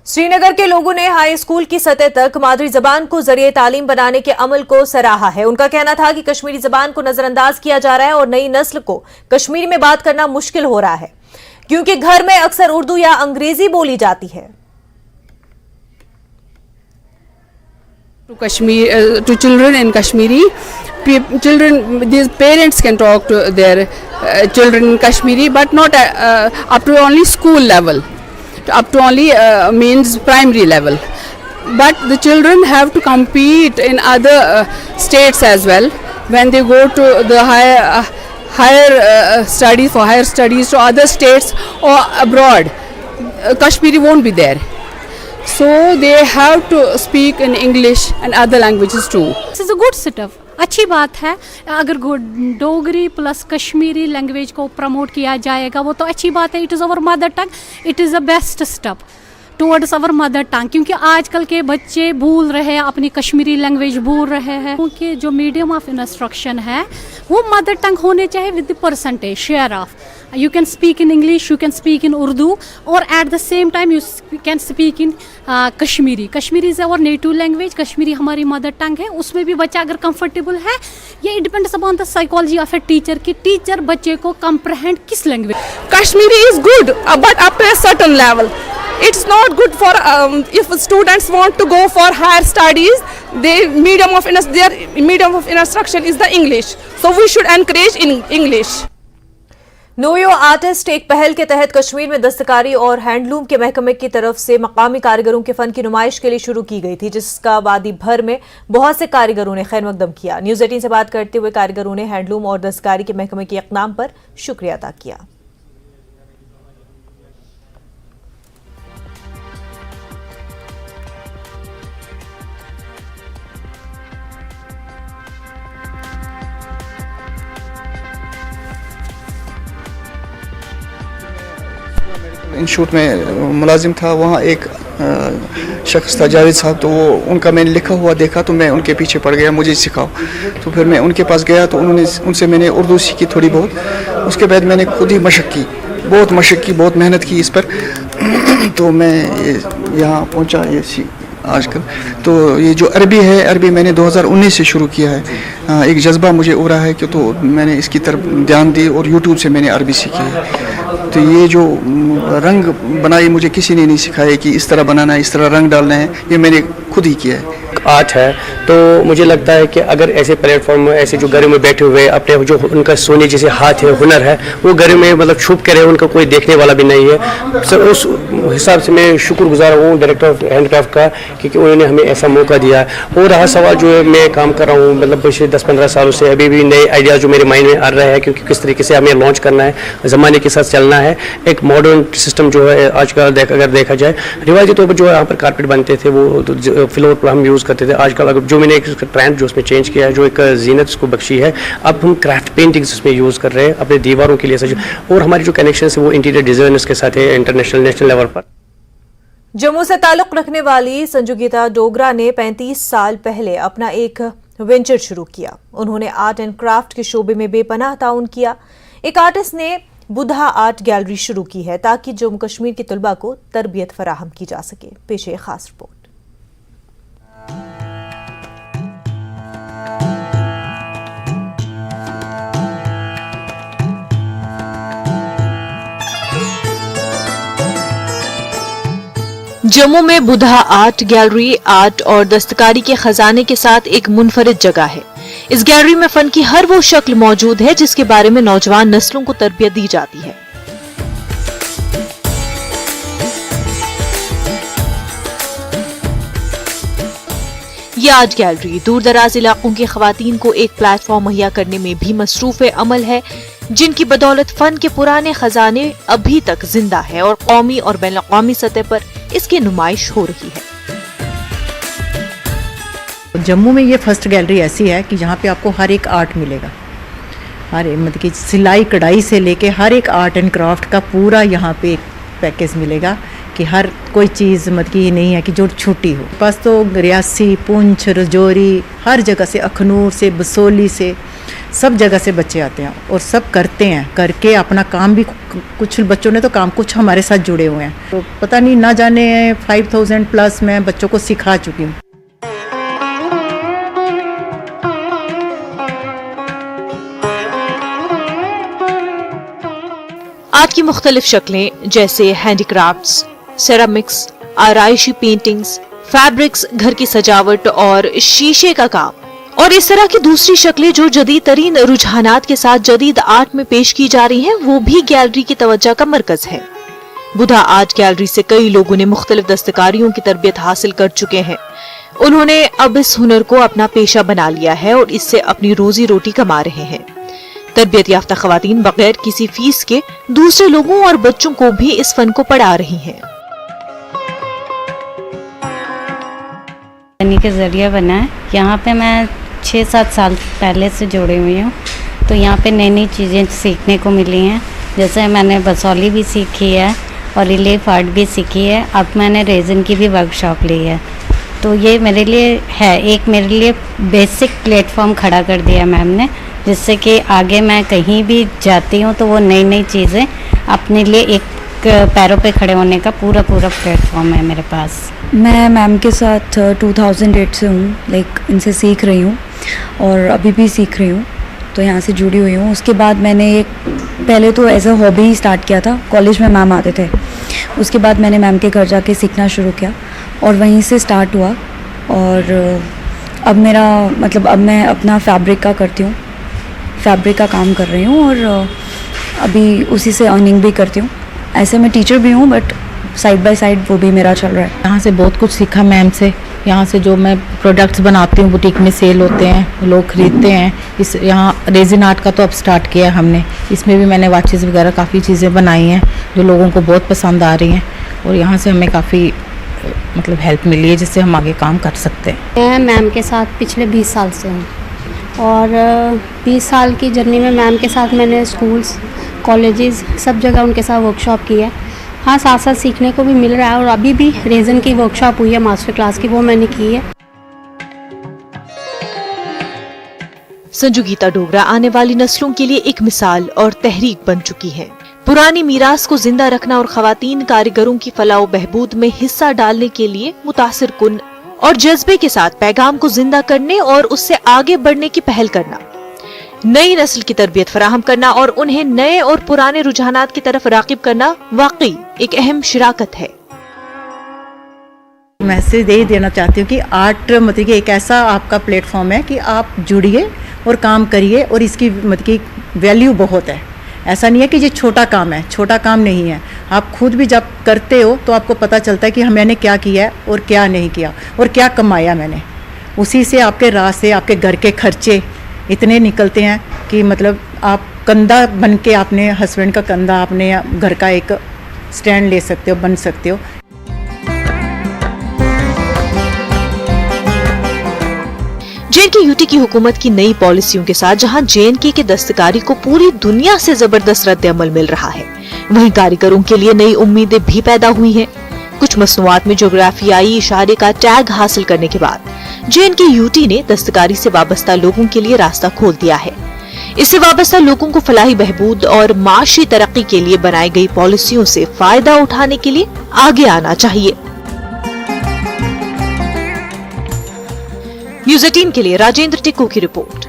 श्रीनगर के लोगों ने हाई स्कूल की सतह तक मादरी जबान को जरिए तालीम बनाने के अमल को सराहा है। उनका कहना था कि कश्मीरी जबान को नजरअंदाज किया जा रहा है और नई नस्ल को कश्मीरी में बात करना मुश्किल हो रहा है क्योंकि घर में अक्सर उर्दू या अंग्रेजी बोली जाती है। To Kashmir, to children in Kashmiri, these parents can talk to their children in Kashmiri, but not up to only school level, up to only means primary level. But the children have to compete in other states as well when they go to the higher studies for higher studies to other states or abroad. Kashmiri won't be there. So they have to speak in English and other languages too. This is a good setup. अच्छी बात है। अगर Dogri plus Kashmiri language को promote किया जाएगा वो तो अच्छी बात है। It is our mother tongue, it is the best step towards our mother tongue, क्योंकि आजकल के बच्चे भूल रहे हैं, अपनी कश्मीरी लैंग्वेज भूल रहे हैं। क्योंकि जो मीडियम ऑफ इंस्ट्रक्शन है वो मदर टंग होने चाहिए with the percentage share of. You can speak in English, you can speak in Urdu, or at the same time you can speak in Kashmiri. Kashmiri is our native language. Kashmiri हमारी mother tongue है। उसमें भी बच्चा अगर comfortable है, ये depends upon the psychology of a teacher कि teacher बच्चे को कंप्रहेंड किस language. Kashmiri is good, but up to a certain level. It's not good for if students want to go for higher studies. Their medium of instruction is the English. So we should encourage in English. Know your artist एक पहल के तहत कश्मीर में दस्तकारी और handloom के महकमे की तरफ से मकामी कारीगरों के फन की नुमाइश के लिए शुरू की गई थी, जिसका वादी भर में बहुत से कारीगरों ने खैर मकदम किया। न्यूज़ 18 से बात करते हुए कारीगरों ने हैंडलूम और दस्तकारी के महकमे के इक़दाम पर शुक्रिया अदा किया। इंस्टीट्यूट में मुलाजिम था, वहाँ एक शख्स था जावेद साहब, तो वो उनका मैंने लिखा हुआ देखा तो मैं उनके पीछे पड़ गया, मुझे सिखाओ। तो फिर मैं उनके पास गया तो उनसे मैंने उर्दू सीखी थोड़ी बहुत। उसके बाद मैंने खुद ही बहुत मशक की, बहुत मेहनत की इस पर। तो मैं यहाँ पहुँचा आजकल। तो ये जो अरबी है, अरबी मैंने 2019 से शुरू किया है। एक जज्बा मुझे उभरा है कि तो मैंने इसकी तरफ ध्यान दी और यूट्यूब से मैंने अरबी सीखी है। तो ये जो रंग बनाई मुझे किसी ने नहीं सिखाया कि इस तरह बनाना है, इस तरह रंग डालना है, ये मैंने खुद ही किया है। आर्ट है तो मुझे लगता है कि अगर ऐसे प्लेटफॉर्म ऐसे जो घरों में बैठे हुए अपने जो उनका सोने जैसे हाथ है, हुनर है, वो घर में मतलब छुप के रहे, उनका कोई देखने वाला भी नहीं है। सर उस हिसाब से मैं शुक्रगुजार हूँ डायरेक्टर ऑफ हैंडक्राफ्ट का, क्योंकि उन्होंने हमें ऐसा मौका दिया। और रहा सवाल जो है मैं काम कर रहा हूँ मतलब पिछले 10-15 सालों से, अभी भी नए आइडियाज़ जो मेरे माइंड में आ रहे हैं, क्योंकि किस तरीके से हमें लॉन्च करना है, ज़माने के साथ चलना है। एक मॉडर्न सिस्टम जो है आजकल अगर देखा जाए, रिवायती तौर पर जो है यहाँ पर कारपेट बनते थे वो फ्लोर पर हम यूज़ करते थे। आजकल अगर जो मैंने एक ट्रेंड जो उसमें चेंज किया है, जो एक जीनत उसको बख्शी है, अब हम क्राफ्ट पेंटिंग्स उसमें यूज़ कर रहे हैं अपने दीवारों के लिए सच। और हमारी जो कनेक्शन है वो इंटीरियर डिजाइनर्स के साथ है इंटरनेशनल नेशनल लेवल पर। जम्मू से ताल्लुक रखने वाली संजुगीता डोगरा ने 35 साल पहले अपना एक वेंचर शुरू किया। उन्होंने आर्ट एंड क्राफ्ट के शोबे में बेपनाह ताउन किया। एक आर्टिस्ट ने बुधा आर्ट गैलरी शुरू की है ताकि जम्मू कश्मीर के तलबा को तरबियत फराहम की जा सके। पेश है खास रिपोर्ट। जम्मू में बुधा आर्ट गैलरी आर्ट और दस्तकारी के खजाने के साथ एक मुनफरिद जगह है। इस गैलरी में फन की हर वो शक्ल मौजूद है जिसके बारे में नौजवान नस्लों को तरबियत दी जाती है। ये आर्ट गैलरी दूर दराज इलाकों की खवातीन को एक प्लेटफॉर्म मुहैया करने में भी मसरूफ अमल है, जिनकी बदौलत फन के पुराने खजाने अभी तक जिंदा है और कौमी और बैन अक़वामी सतह पर इसकी नुमाइश हो रही है। जम्मू में ये फर्स्ट गैलरी ऐसी है कि जहाँ पे आपको हर एक आर्ट मिलेगा, हर मतलब कि सिलाई कढ़ाई से लेके हर एक आर्ट एंड क्राफ्ट का पूरा यहाँ पे एक पैकेज मिलेगा कि हर कोई चीज़ मतलब कि ये नहीं है कि जो छूटी हो। बस तो रियासी, पुंछ, रजौरी, हर जगह से, अखनूर से, बसोली से सब जगह से बच्चे आते हैं और सब करते हैं, करके अपना काम भी, कुछ बच्चों ने तो काम कुछ हमारे साथ जुड़े हुए हैं, तो पता नहीं ना जाने 5000 प्लस मैं बच्चों को सिखा चुकी हूँ। आर्ट की मुख्तलिफ शक्लें जैसे हैंडीक्राफ्ट्स, सेरामिक्स, आराइशी पेंटिंग्स, फैब्रिक्स, घर की सजावट और शीशे का काम और इस तरह की दूसरी शक्लें जो जदीद तरीन रुझानात के साथ जदीद आर्ट में पेश की जा रही हैं, वो भी गैलरी की तवज्जो का मरकज है। बुधा आर्ट गैलरी से कई लोगों ने मुख्तलिफ दस्तकारियों की तरबियत हासिल कर चुके हैं। उन्होंने अब इस हुनर को अपना पेशा बना लिया है और इससे अपनी रोजी रोटी कमा रहे हैं। तरबियत याफ्ता खवातीन बगैर किसी फीस के दूसरे लोगों और बच्चों को भी इस फन को पढ़ा रही हैं। के जरिए बना है। यहाँ पे मैं 6-7 साल पहले से जुड़ी हुई हूँ, तो यहाँ पे नई नई चीज़ें सीखने को मिली हैं। जैसे मैंने बसौली भी सीखी है और रिलीफ आर्ट भी सीखी है। अब मैंने रेजिन की भी वर्कशॉप ली है, तो ये मेरे लिए है, एक मेरे लिए बेसिक प्लेटफॉर्म खड़ा कर दिया मैम ने, जिससे कि आगे मैं कहीं भी जाती हूँ तो वो नई नई चीज़ें अपने लिए एक पैरों पे खड़े होने का पूरा प्लेटफॉर्म है मेरे पास। मैं मैम के साथ 2008 से हूँ, लाइक इनसे सीख रही हूँ और अभी भी सीख रही हूँ, तो यहाँ से जुड़ी हुई हूँ। उसके बाद मैंने एक पहले तो एज अ हॉबी ही स्टार्ट किया था, कॉलेज में मैम आते थे, उसके बाद मैंने मैम के घर जाके सीखना शुरू किया और वहीं से स्टार्ट हुआ। और अब मेरा मतलब अब मैं अपना फैब्रिक का करती हूँ, फैब्रिक का काम कर रही हूँ और अभी उसी से अर्निंग भी करती हूँ। ऐसे मैं टीचर भी हूँ, बट साइड बाय साइड वो भी मेरा चल रहा है। यहाँ से बहुत कुछ सीखा मैम से। यहाँ से जो मैं प्रोडक्ट्स बनाती हूँ बुटीक में सेल होते हैं, लोग खरीदते हैं। इस यहाँ रेजिन आर्ट का तो अब स्टार्ट किया हमने, इसमें भी मैंने वॉचेस वगैरह काफ़ी चीज़ें बनाई हैं जो लोगों को बहुत पसंद आ रही हैं और यहाँ से हमें काफ़ी मतलब हेल्प मिली है, जिससे हम आगे काम कर सकते हैं। मैं मैम के साथ पिछले 20 साल से हूँ और 20 साल की जर्नी में मैम के साथ मैंने स्कूल्स, कॉलेजेस, सब जगह उनके साथ वर्कशॉप की है। हाँ, साथ साथ सीखने को भी मिल रहा है और अभी भी रेज़न की वर्कशॉप हुई है मास्टर क्लास की, वो मैंने की है। संजू गीता डोगरा आने वाली नस्लों के लिए एक मिसाल और तहरीक बन चुकी हैं। पुरानी मीरास को जिंदा रखना और खवातीन कारीगरों की फलाह बहबूद में हिस्सा डालने के लिए मुतासिर कुन और जज्बे के साथ पैगाम को जिंदा करने और उससे आगे बढ़ने की पहल करना, नई नस्ल की तरबियत फराहम करना और उन्हें नए और पुराने रुझानात की तरफ रागिब करना वाकई एक अहम शिराकत है। मैसेज यही देना चाहती हूँ कि आर्ट मतलब कि एक ऐसा आपका प्लेटफॉर्म है कि आप जुड़िए और काम करिए और इसकी मतलब कि वैल्यू बहुत है। ऐसा नहीं है कि ये छोटा काम है, छोटा काम नहीं है। आप खुद भी जब करते हो तो आपको पता चलता है कि मैंने क्या किया है और क्या नहीं किया और क्या कमाया मैंने। उसी से आपके राह से आपके घर के खर्चे इतने निकलते हैं कि मतलब आप कंधा बन के अपने हस्बैंड का कंधा अपने घर का एक स्टैंड ले सकते हो, बन सकते हो। JNK यूटी की हुकूमत की नई पॉलिसियों के साथ जहां JNK के दस्तकारी को पूरी दुनिया से जबरदस्त रद्द-ए-अमल मिल रहा है, वहीं कारीगरों के लिए नई उम्मीदें भी पैदा हुई हैं। कुछ मसनूआत में जोग्राफियाई इशारे का टैग हासिल करने के बाद JNK यूटी ने दस्तकारी से वाबस्ता लोगों के लिए रास्ता खोल दिया है। इससे वाबस्ता लोगों को फलाही बहबूद और माशी तरक्की के लिए बनाई गई पॉलिसियों से फायदा उठाने के लिए आगे आना चाहिए। न्यूज़ 18 के लिए राजेंद्र टिक्कू की रिपोर्ट।